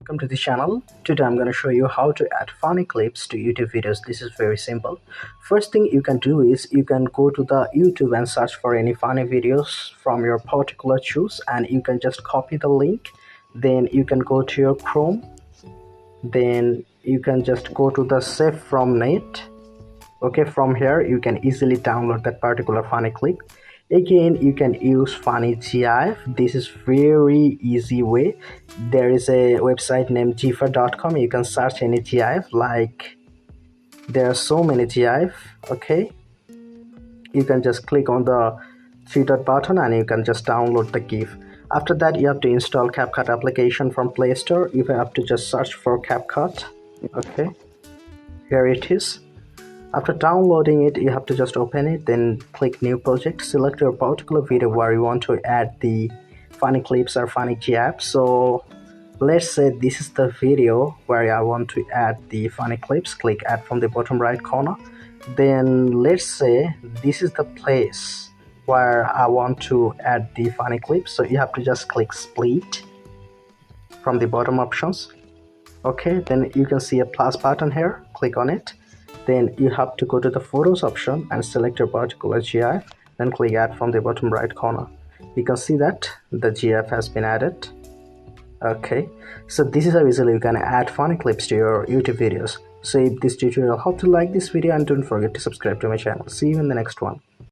Welcome to the channel. Today I'm going to show you how to add funny clips to YouTube videos. This is very simple. First thing you can do is you can go to the YouTube and search for any funny videos from your particular choose, and you can just copy the link. Then you can go to your Chrome. Then you can just go to the save from net. Okay, from here you can easily download that particular funny clip. Again, you can use funny GIF. This is very easy way. There is a website named gfer.com. You can search any GIF, like there are so many GIF. Okay, you can just click on the three dot button and you can just download the GIF. After that, you have to install CapCut application from Play Store. You have to just search for CapCut. Okay, here it is. After downloading it, you have to just open it, then click new project, select your particular video where you want to add the funny clips or funny GIFs. So let's say this is the video where I want to add the funny clips. Click add from the bottom right corner. Then let's say this is the place where I want to add the funny clips. So you have to just click split from the bottom options. Okay, then you can see a plus button here. Click on it. Then you have to go to the photos option and select your particular GIF, then click add from the bottom right corner. You can see that the GIF has been added. Okay, so this is how easily you can add funny clips to your YouTube videos. So if this tutorial helped you, like this video and don't forget to subscribe to my channel. See you in the next one.